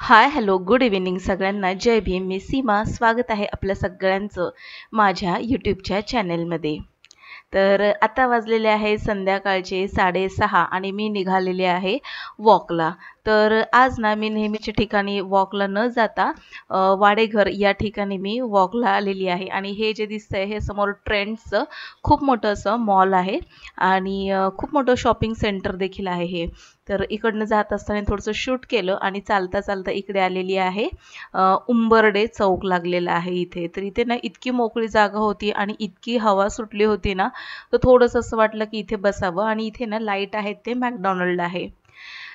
Hi hello good evening सगळ्यांना. जय भीम. मी सीमा. स्वागत आहे आपल्या सगळ्यांचं माझ्या यूट्यूबच्या चॅनलमध्ये. तर आता वाजलेले आहे संध्याकाळचे 6:30 आणि मी निघालेले आहे वॉकला. तर आज ना मी नेहमीच्या ठिकाणी वॉकला न जाता वाडेघर या ठिकाणी मी वॉकला आलेली आहे. आणि हे जे दिसतंय हे समोर ट्रेंड्सचं खूप मोठं असं मॉल आहे आणि खूप मोठं शॉपिंग सेंटर देखील आहे हे. तर इकडनं जात असताना थोडंसं शूट केलं आणि चालता चालता इकडे आलेली आहे. उंबर्डे चौक लागलेला आहे इथे. तर इथे ना इतकी मोकळी जागा होती आणि इतकी हवा सुटली होती ना, तर थोडंसं असं वाटलं की इथे बसावं. आणि इथे ना लाईट आहेत ते मॅकडॉनल्ड आहे.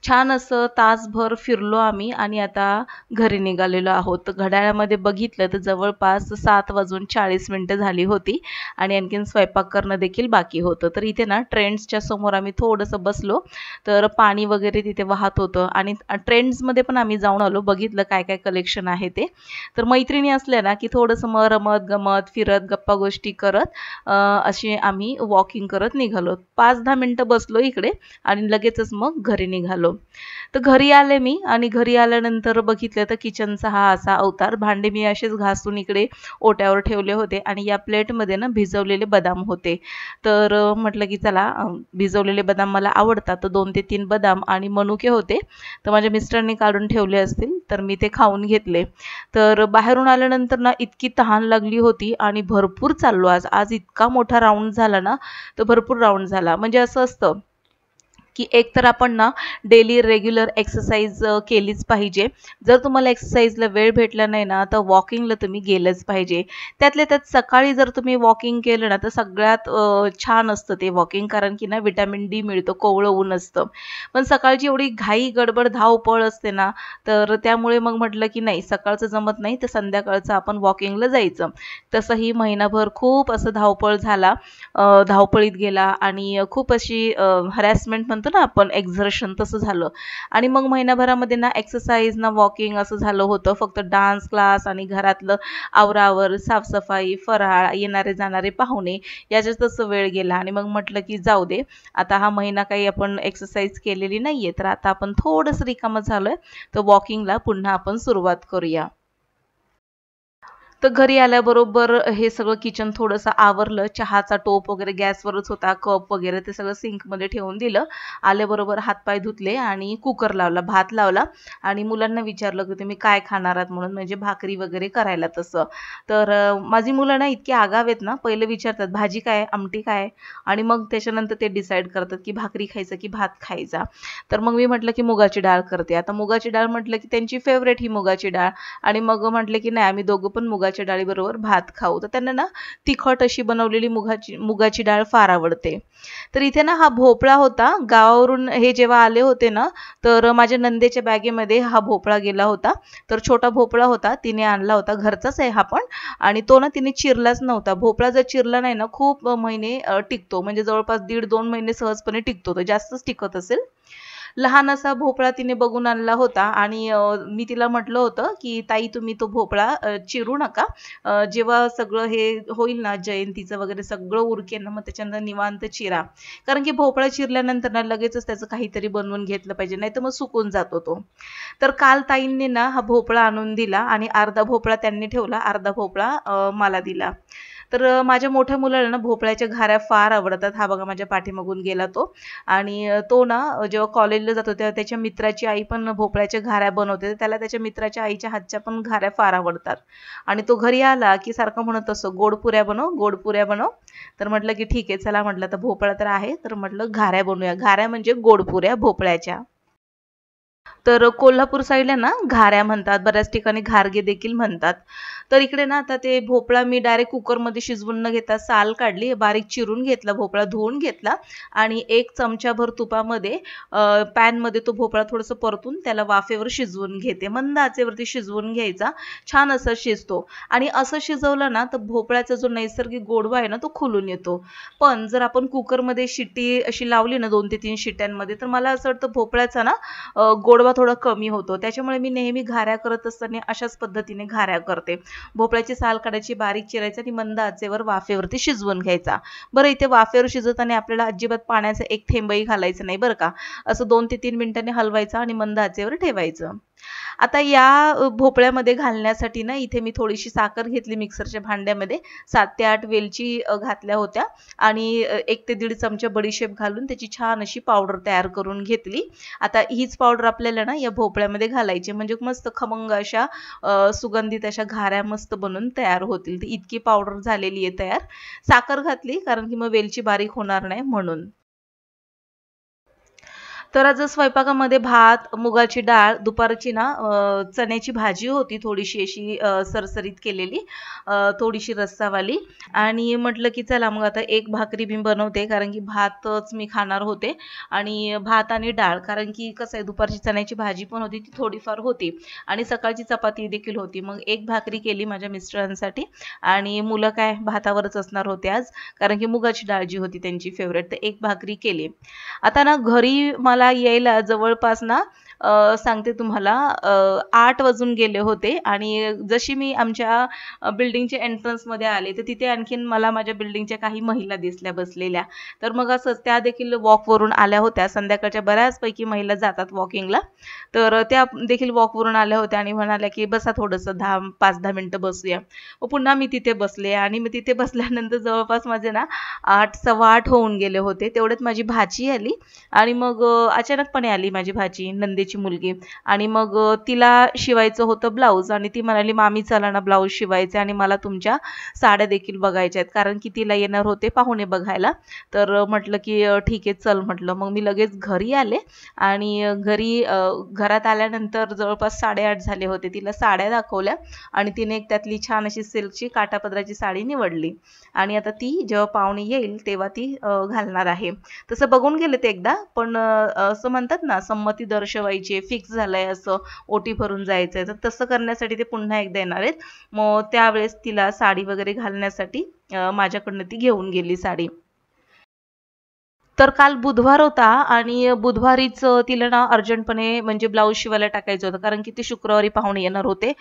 छान असं तासभर फिरलो आम्ही आणि आता घरी निघालेलो आहोत. तर घड्याळामध्ये बघितलं तर जवळपास 7:40 झाली होती आणि आणखीन स्वयंपाक करणं देखील बाकी होतं. तर इथे ना ट्रेंड्सच्या समोर आम्ही थोडंसं बसलो. तर पाणी वगैरे तिथे वाहत होतं आणि ट्रेंड्समध्ये पण आम्ही जाऊन आलो, बघितलं काय काय कलेक्शन आहे ते. तर मैत्रिणी असल्या ना की थोडंसं मग रमत गमत फिरत गप्पा गोष्टी करत अशी आम्ही वॉकिंग करत निघालो. 5-10 मिनटं बसलो इकडे आणि लगेचच मग घरी निघालो. तर घरी आले मी आणि घरी आल्यानंतर बघितलं तर किचनचा हा असा अवतार. भांडे मी असेच घासून इकडे ओट्यावर ठेवले होते आणि या प्लेटमध्ये ना भिजवलेले बदाम होते. तर म्हटलं की चला भिजवलेले बदाम मला आवडतात. तर 2 ते 3 बदाम आणि मनुके होते. तर माझ्या मिस्टरांनी काढून ठेवले असतील तर मी ते खाऊन घेतले. तर बाहेरून आल्यानंतर ना इतकी तहान लागली होती आणि भरपूर चाललो आज. आज इतका मोठा राऊंड झाला ना, तर भरपूर राऊंड झाला. म्हणजे असं असतं की एक तर आपण ना डेली रेग्युलर एक्सरसाइज केलीच पाहिजे. जर तुम्हाला एक्सरसाइजला वेळ भेटला नाही ना, तर वॉकिंगला तुम्ही गेलंच पाहिजे. त्यातल्या त्यात सकाळी जर तुम्ही वॉकिंग केलं ना, तर सगळ्यात छान असतं ते वॉकिंग, कारण की ना व्हिटॅमिन डी मिळतं, कोवळं ऊन असतं. पण सकाळची एवढी घाई गडबड धावपळ असते ना, तर त्यामुळे मग म्हटलं की नाही सकाळचं जमत नाही, तर संध्याकाळचं आपण वॉकिंगला जायचं. तसंही महिनाभर खूप असं धावपळ झाला, धावपळीत गेला आणि खूप अशी हरॅसमेंट म्हणतो ना आपण, एक्झर्शन तसं झालं. आणि मग महिनाभरामध्ये ना एक्सरसाइज ना वॉकिंग असं झालं होतं. फक्त डान्स क्लास आणि घरातलं आवरावर, साफसफाई, फराळ, येणारे जाणारे पाहुणे याच्यातच वेळ गेला. आणि मग म्हटलं की जाऊ दे, आता हा महिना काही आपण एक्सरसाइज केलेली नाहीये, तर आता आपण थोडंसं रिकामं झालोय, तर वॉकिंगला पुन्हा आपण सुरुवात करूया. तर घरी आल्याबरोबर हे सगळं किचन थोडंसं आवरलं. चहाचा टोप वगैरे गॅसवरच होता, कप वगैरे ते सगळं सिंकमध्ये ठेवून दिलं. आल्याबरोबर हातपाय धुतले आणि कुकर लावला, भात लावला आणि मुलांना विचारलं की तुम्ही काय खाणार आहात म्हणून, म्हणजे भाकरी वगैरे करायला तसं. तर माझी मुलं ना इतकी आगाव आहेत ना, पहिले विचारतात भाजी काय आहे, आमटी काय आहे आणि मग त्याच्यानंतर ते डिसाईड करतात की भाकरी खायचं की भात खायचा. तर मग मी म्हटलं की मुगाची डाळ करते. आता मुगाची डाळ म्हटलं की त्यांची फेवरेट ही मुगाची डाळ. आणि मग म्हटले की नाही आम्ही दोघं पण मुगाच्या डाळीबरोबर भात खाऊ. तर त्यांना ना तिखट अशी बनवलेली मुगाची डाळ फार आवडते. तर इथे ना हा भोपळा होता. गावावरून हे जेव्हा आले होते ना, तर माझ्या नंदेच्या बॅगेमध्ये हा भोपळा गेला होता. तर छोटा भोपळा होता, तिने आणला होता, घरचाच आहे हा पण. आणि तो ना तिने चिरलाच नव्हता. भोपळा जर चिरला नाही ना खूप महिने टिकतो, म्हणजे जवळपास 1.5-2 महिने सहजपणे टिकतो, तर जास्तच टिकत असेल. लहान असा भोपळा तिने बघून आणला होता आणि मी तिला म्हटलं होतं की ताई तुम्ही तो भोपळा चिरू नका. जेव्हा सगळं हे होईल ना जयंतीचं वगैरे सगळं उरकेल ना, मग त्याच्यानंतर निवांत चिरा. कारण की भोपळा चिरल्यानंतर ना लगेचच त्याचं काहीतरी बनवून घेतलं पाहिजे, नाहीतर मग सुकून जातो तो. तर काल ताईंनी ना हा भोपळा आणून दिला आणि अर्धा भोपळा त्यांनी ठेवला, अर्धा भोपळा मला दिला. तर माझ्या मोठ्या मुलाला ना भोपळ्याच्या घाऱ्या फार आवडतात. हा बघा माझ्या पाठीमागून गेला तो. आणि तो ना जेव्हा कॉलेजला जातो तेव्हा त्याच्या मित्राची आई पण भोपळ्याच्या घाऱ्या बनवते. तर त्याला त्याच्या मित्राच्या आईच्या हातच्या पण घाऱ्या फार आवडतात. आणि तो घरी आला की सारखं म्हणत असतो गोड पुऱ्या बनव, गोड पुऱ्या बनव. तर म्हटलं की ठीक आहे चला, म्हटलं तर भोपळा तर आहे, तर म्हटलं घाऱ्या बनवूया. घाऱ्या म्हणजे गोड पुऱ्या भोपळ्याच्या. तर कोल्हापूर साईडला ना घाऱ्या म्हणतात, बऱ्याच ठिकाणी घारगे देखील म्हणतात. तर इकडे ना आता ते भोपळा मी डायरेक्ट कुकरमध्ये शिजवून न घेता साल काढली, बारीक चिरून घेतला, भोपळा धुवून घेतला आणि 1 चमचाभर तुपामध्ये पॅनमध्ये तो भोपळा थोडंसं परतून त्याला वाफेवर शिजवून घेते. मंद आचेवरती शिजवून घ्यायचा, छान असा शिजतो. आणि असं शिजवलं ना तर भोपळ्याचा जो नैसर्गिक गोडवा आहे ना तो खुलून येतो. पण जर आपण कुकरमध्ये शिट्टी अशी लावली ना 2 ते 3 शिट्ट्यांमध्ये, तर मला असं वाटतं भोपळ्याचा ना गोडवा थोडा कमी होतो. त्याच्यामुळे मी नेहमी घाऱ्या करत असताना अशाच पद्धतीने घाऱ्या करते. भोपळ्याची साल काढायची, बारीक चिरायची आणि मंद आचेवर वाफेवरती शिजवून घ्यायचा. बरं इथे वाफेवर शिजवताना आपल्याला अजिबात पाण्याचा एक थेंबही घालायचं नाही बरं का. असं 2 ते 3 मिनिटांनी हलवायचं आणि मंद आचेवर ठेवायचं. आता या भोपळ्यामध्ये घालण्यासाठी ना इथे मी थोडीशी साखर घेतली मिक्सरच्या भांड्यामध्ये, 7 ते 8 वेलची घातल्या होत्या आणि 1 ते 1.5 चमचा बडीशेप घालून त्याची छान अशी पावडर तयार करून घेतली. आता हीच पावडर आपल्याला ना या भोपळ्यामध्ये घालायची, म्हणजे मस्त खमंग अशा सुगंधित अशा घाऱ्या मस्त बनून तयार होतील. तर इतकी पावडर झालेली आहे तयार. साखर घातली कारण की मग वेलची बारीक होणार नाही म्हणून. तर आज स्वयंपाकामध्ये भात, मुगाची डाळ, दुपारची ना चण्याची भाजी होती थोडीशी अशी सरसरीत केलेली, थोडीशी रस्सावाली. आणि म्हटलं की चला मग आता एक भाकरी मी बनवते, कारण की भातच मी खाणार होते आणि भात आणि डाळ, कारण की कसं आहे दुपारची चण्याची भाजी पण होती ती थोडीफार होती आणि सकाळची चपाती देखील होती. मग एक भाकरी केली माझ्या मिस्टरांसाठी आणि मुलं काय भातावरच असणार होते आज, कारण की मुगाची डाळ जी होती त्यांची फेवरेट, तर एक भाकरी केली. आता ना घरी मला यायला जवळपास ना सांगते तुम्हाला 8 वाजून गेले होते आणि जशी मी आमच्या बिल्डिंगच्या एंट्रन्समध्ये आले तर तिथे आणखीन मला माझ्या बिल्डिंगच्या काही महिला दिसल्या बसलेल्या. तर मग असंच त्या देखील वॉकवरून आल्या होत्या. संध्याकाळच्या बऱ्याचपैकी महिला जातात वॉकिंगला. तर त्या देखील वॉकवरून आल्या होत्या आणि म्हणाल्या की बसा थोडंसं 5-10 मिनिटं बसूया. मग पुन्हा मी तिथे बसले आणि मग तिथे बसल्यानंतर जवळपास माझे ना 8, 8:15 होऊन गेले होते. तेवढ्यात माझी भाची आली आणि मग अचानकपणे आली माझी भाची, नंदेची मुलगी. आणि मग तिला शिवायचं होतं ब्लाऊज आणि ती म्हणाली, "मामी चला ना ब्लाऊज शिवायचे आणि मला तुमच्या साड्या देखील बघायच्या आहेत." कारण की तिला येणार होते पाहुणे बघायला. तर म्हटलं की ठीक आहे चल म्हटलं. मग मी लगेच घरी आले आणि घरात आल्यानंतर जवळपास 8:30 झाले होते. तिला साड्या दाखवल्या आणि तिने एक त्यातली छान अशी सिल्कची काठापदराची साडी निवडली आणि आता ती जेव्हा पाहुणे येईल तेव्हा ती घालणार आहे. तसं बघून गेले ते एकदा, पण असं म्हणतात ना संमती दर्शवायची, फिक्स झालंय असं ओटी भरून जायचंय, तर तसं करण्यासाठी ते पुन्हा एकदा येणार आहेत. मग त्यावेळेस तिला साडी वगैरे घालण्यासाठी माझ्याकडनं ती घेऊन गेली साडी. तर काल बुधवार होता आणि बुधवारीच तिला ना अर्जंटपणे म्हणजे ब्लाऊज शिवायला टाकायचं होतं, कारण की ते शुक्रवारी पाहुणे येणार होते.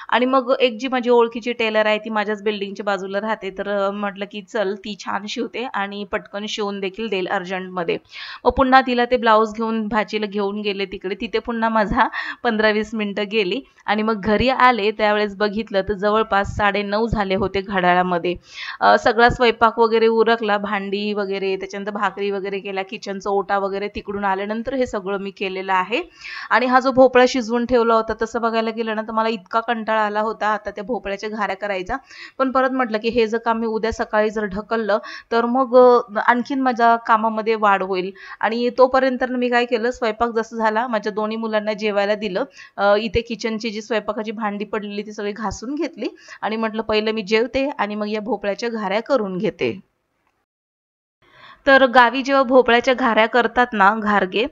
आणि मग एक जी माझी ओळखीची टेलर आहे ती माझ्याच बिल्डिंगच्या बाजूला राहते, तर म्हटलं की चल ती छान शिवते आणि पटकन शिवून देखील देईल अर्जंटमध्ये. मग पुन्हा तिला ते ब्लाऊज घेऊन भाचीला घेऊन गेले तिकडे. तिथे पुन्हा माझा 15-20 मिनिटं गेली आणि मग घरी आले त्यावेळेस बघितलं तर जवळपास 9:30 झाले होते घड्याळामध्ये. सगळा स्वयंपाक वगैरे उरकला, भांडी वगैरे, त्याच्यानंतर भाकरी वगैरे केल्या, किचनचा ओटा वगैरे तिकडून आल्यानंतर हे सगळं मी केलेलं आहे. आणि हा जो भोपळा शिजवून ठेवला होता तसं बघायला गेलं ना तर मला इतका कंटाळा आला होता आता त्या भोपळ्याच्या घाऱ्या करायचा. पण परत म्हटलं की हे जर काम मी उद्या सकाळी जर ढकललं तर मग आणखीन माझ्या कामामध्ये वाढ होईल. आणि तोपर्यंत मी काय केलं, स्वयंपाक जसं झाला माझ्या दोन्ही मुलांना जेवायला दिलं. इथे किचनची जी स्वयंपाकाची भांडी पडलेली ती सगळी घासून घेतली आणि म्हटलं पहिलं मी जेवते आणि मग या भोपळ्याच्या घाऱ्या करून घेते. तर गावी जेव्हा भोपळ्याच्या घाऱ्या करतात ना घारगे,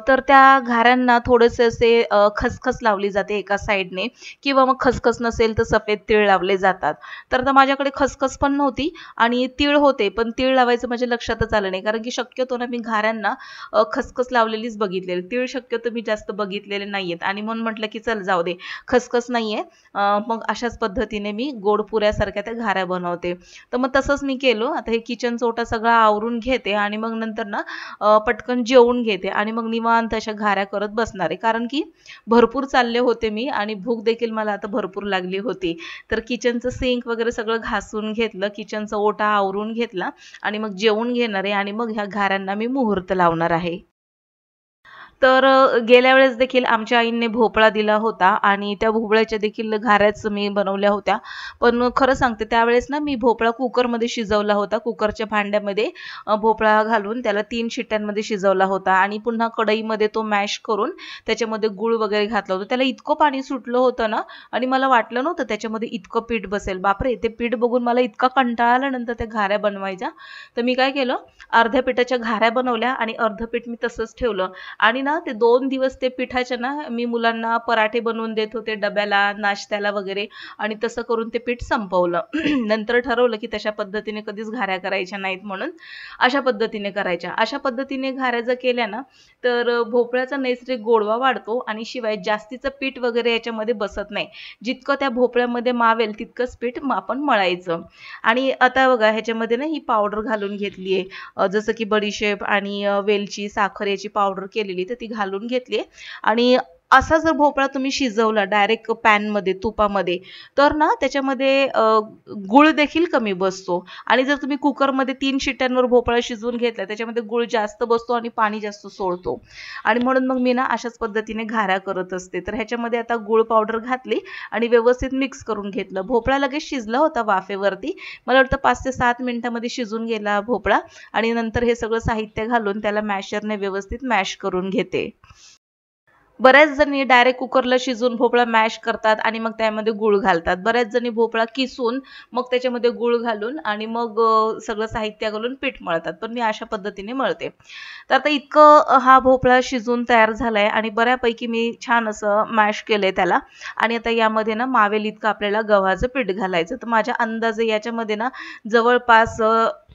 तर त्या घाऱ्यांना थोडेसे असे खसखस लावली जाते एका साईडने, किंवा मग खसखस नसेल तर सफेद तीळ लावले जातात. तर आता माझ्याकडे खसखस पण नव्हती आणि तीळ होते, पण तीळ लावायचं माझ्या लक्षातच आलं नाही, कारण की शक्यतो ना मी घाऱ्यांना खसखस लावलेलीच बघितलेली, तीळ शक्यतो मी जास्त बघितलेले नाहीयेत. आणि म्हणून म्हटलं की चल जाऊ दे, खसखस नाहीये, मग अशाच पद्धतीने मी गोड पुऱ्यासारख्या त्या घाऱ्या बनवते. तर मग तसंच मी केलं. आता हे किचनचा ओटा सगळा आवरून घेते आणि मग नंतर ना पटकन जेवून घेते आणि मग निवांत अशा घाऱ्या करत बसणार आहे, कारण की भरपूर चालले होते मी आणि भूक देखील मला आता भरपूर लागली होती. तर किचनचं सिंक वगैरे सगळं घासून घेतलं, किचनचा ओटा आवरून घेतला आणि मग जेवून घेणार आहे आणि मग ह्या घाऱ्यांना मी मुहूर्त लावणार आहे. तर गेल्या वेळेस देखील आमच्या आईने भोपळा दिला होता आणि त्या भोपळ्याच्या देखील घाऱ्याच मी बनवल्या होत्या. पण खरं सांगते त्यावेळेस ना मी भोपळा कुकरमध्ये शिजवला होता. कुकरच्या भांड्यामध्ये भोपळा घालून त्याला 3 शिट्ट्यांमध्ये शिजवला होता आणि पुन्हा कढईमध्ये तो मॅश करून त्याच्यामध्ये गूळ वगैरे घातलं होतं. त्याला इतकं पाणी सुटलं होतं ना आणि मला वाटलं नव्हतं त्याच्यामध्ये इतकं पीठ बसेल. बापरे! ते पीठ बघून मला इतका कंटाळा आला नंतर त्या घाऱ्या बनवायच्या. तर मी काय केलं, अर्ध्या पिठाच्या घाऱ्या बनवल्या आणि अर्धं पीठ मी तसंच ठेवलं. आणि ना ते 2 दिवस ते पिठाचे ना मी मुलांना पराठे बनवून देत होते डब्याला, नाश्त्याला वगैरे, आणि तसं करून ते पीठ संपवलं. नंतर ठरवलं की तशा पद्धतीने कधीच घाऱ्या करायच्या नाहीत म्हणून अशा पद्धतीने करायच्या. अशा पद्धतीने घाऱ्या जर केल्या ना तर भोपळ्याचा नैसर्गिक गोडवा वाढतो आणि शिवाय जास्तीचं पीठ वगैरे याच्यामध्ये बसत नाही. जितकं त्या भोपळ्यामध्ये मावेल तितकंच पीठ आपण मळायचं. आणि आता बघा ह्याच्यामध्ये ना ही पावडर घालून घेतली आहे, जसं की बडीशेप आणि वेलची, साखर याची पावडर केलेली, तर ती घालून घेतली आणि असा जर भोपळा तुम्ही शिजवला डायरेक्ट पॅनमध्ये तुपामध्ये तर ना त्याच्यामध्ये गुळ देखील कमी बसतो आणि जर तुम्ही कुकरमध्ये 3 शिट्ट्यांवर भोपळा शिजवून घेतला त्याच्यामध्ये गुळ जास्त बसतो आणि पाणी जास्त सोडतो आणि म्हणून मग मी ना अशाच पद्धतीने घाऱ्या करत असते. तर ह्याच्यामध्ये आता गुळ पावडर घातली आणि व्यवस्थित मिक्स करून घेतलं. भोपळा लगेच शिजला होता वाफेवरती. मला वाटतं 5 ते 7 मिनिटांमध्ये शिजून गेला भोपळा आणि नंतर हे सगळं साहित्य घालून त्याला मॅशरने व्यवस्थित मॅश करून घेते. बऱ्याच जणी डायरेक्ट कुकरला शिजवून भोपळा मॅश करतात आणि मग त्यामध्ये गूळ घालतात. बऱ्याच जणी भोपळा किसून मग त्याच्यामध्ये गूळ घालून आणि मग सगळं साहित्य घालून पीठ मळतात. पण मी अशा पद्धतीने मळते. तर आता इतकं हा भोपळा शिजून तयार झालाय आणि बऱ्यापैकी मी छान असं मॅश केलंय त्याला आणि आता यामध्ये ना मावेल इतकं आपल्याला गव्हाचं पीठ घालायचं. तर माझ्या अंदाजे याच्यामध्ये ना जवळपास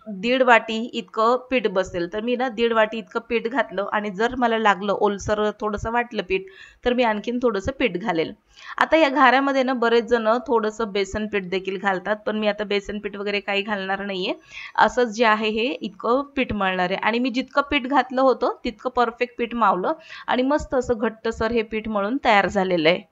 1.5 वाटी इतकं पीठ बसेल. तर मी ना 1.5 वाटी इतकं पीठ घातलं आणि जर मला लागलं ओलसर थोडंसं वाटलं पीठ तर मी आणखीन थोडंसं पीठ घालेल. आता या घाऱ्यामध्ये ना बरेच जण थोडंसं बेसन पीठ देखील घालतात पण मी आता बेसन पीठ वगैरे काही घालणार नाहीये. असंच जे आहे हे इतकं पीठ मळणार आहे आणि मी जितकं पीठ घातलं होतं तितकं परफेक्ट पीठ मावलं आणि मस्त असं घट्टसर हे पीठ मळून तयार झालेलं आहे.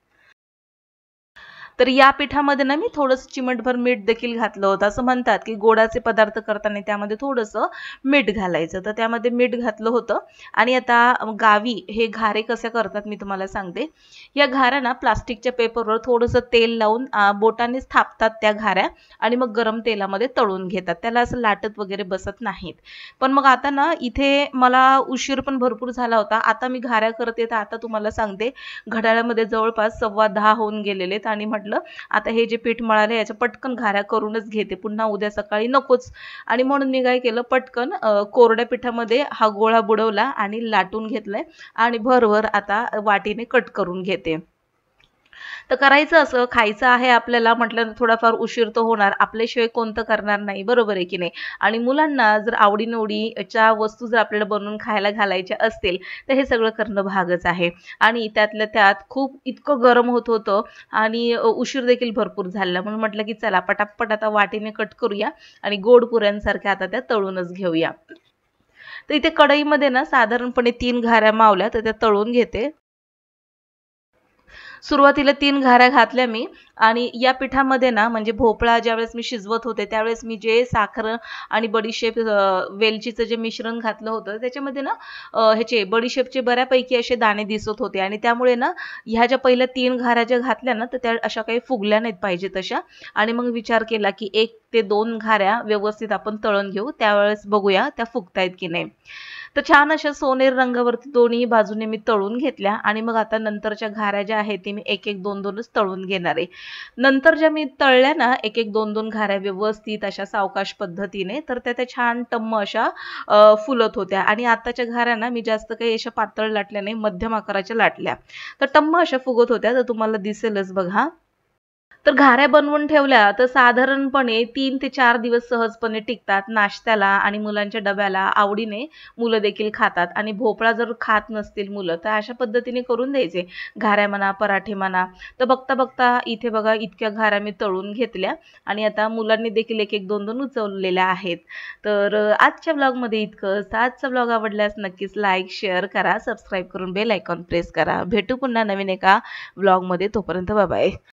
तर या पिठामध्ये ना मी थोडंसं चिमटभर मीठ देखील घातलं होतं. असं म्हणतात की गोडाचे पदार्थ करताना त्यामध्ये थोडंसं मीठ घालायचं. तर त्यामध्ये मीठ घातलं होतं आणि आता गावी हे घारे कसे करतात मी तुम्हाला सांगते. या घाऱ्या ना प्लास्टिकच्या पेपरवर थोडंसं तेल लावून बोटानेच थापतात त्या घाऱ्या आणि मग गरम तेलामध्ये तळून घेतात. त्याला असं लाटत वगैरे बसत नाहीत. पण मग आता ना इथे मला उशीर पण भरपूर झाला होता. आता मी घाऱ्या करते तर आता तुम्हाला सांगते घड्याळामध्ये जवळपास 10:15 होऊन गेलेलेत आणि म्हटलं आता हे जे पीठ मळाले याच्या पटकन घाऱ्या करूनच घेते पुन्हा उद्या सकाळी नकोच आणि म्हणून मी काय केलं पटकन कोरड्या पिठामध्ये हा गोळा बुडवला आणि लाटून घेतलाय आणि भरभर आता वाटीने कट करून घेते. तर करायचं असं खायचं आहे आपल्याला म्हटलं थोडाफार उशीर तर होणार आपल्याशिवाय कोणतं करणार नाही बरोबर आहे की नाही आणि मुलांना जर आवडीनिवडीच्या वस्तू जर आपल्याला बनवून खायला घालायच्या असतील तर हे सगळं करणं भागच आहे आणि त्यातल्या त्यात खूप इतकं गरम होत होतं आणि उशीर देखील भरपूर झाला म्हणून म्हटलं की चला पटापट आता वाटीने कट करूया आणि गोड पुऱ्यांसारख्या आता त्या तळूनच घेऊया. तर इथे कढईमध्ये ना साधारणपणे 3 घाऱ्या मावल्या तर त्या तळून घेते. सुरुवातीला 3 घाऱ्या घातल्या मी आणि या पिठामध्ये ना म्हणजे भोपळा ज्यावेळेस मी शिजवत होते त्यावेळेस मी जे साखर आणि बडीशेप वेलचीचं जे मिश्रण घातलं होतं त्याच्यामध्ये ना ह्याचे बडीशेपचे बऱ्यापैकी असे दाणे दिसत होते आणि त्यामुळे ना ह्या ज्या पहिल्या 3 घाऱ्या ज्या घातल्या ना तर त्या अशा काही फुगल्या नाहीत पाहिजे तशा आणि मग विचार केला की 1 ते 2 घाऱ्या व्यवस्थित आपण तळून घेऊ त्यावेळेस बघूया त्या फुगतायत की नाही. तर छान अशा सोनेरी रंगावरती दोन्ही बाजूने मी तळून घेतल्या आणि मग आता नंतरच्या घाऱ्या ज्या आहेत ते मी 1-1 2-2च तळून घेणार आहे. नंतर ज्या मी तळल्या ना 1-1 2-2 घाऱ्या व्यवस्थित अशा सावकाश पद्धतीने तर त्या छान टम्म अशा फुलत होत्या आणि आताच्या घाऱ्या ना मी जास्त काही अशा पातळ लाटल्या नाही मध्यम आकाराच्या लाटल्या तर टम्म अशा फुगत होत्या तर तुम्हाला दिसेलच बघा. तर घाऱ्या बनवून ठेवल्या तर साधारणपणे 3 ते 4 दिवस सहजपणे टिकतात नाश्त्याला आणि मुलांच्या डब्याला आवडीने मुलं देखील खातात आणि भोपळा जर खात नसतील मुलं तर अशा पद्धतीने करून द्यायचे घाऱ्या म्हणा पराठे म्हणा. तर बघता बघता इथे बघा इतक्या घाऱ्या मी तळून घेतल्या आणि आता मुलांनी देखील 1-1 2-2 उचललेल्या आहेत. तर आजच्या ब्लॉगमध्ये इतकंच. आजचा ब्लॉग आवडल्यास नक्कीच लाईक शेअर करा सबस्क्राईब करून बेल आयकॉन प्रेस करा. भेटू पुन्हा नवीन एका ब्लॉगमध्ये तोपर्यंत बाय बाय.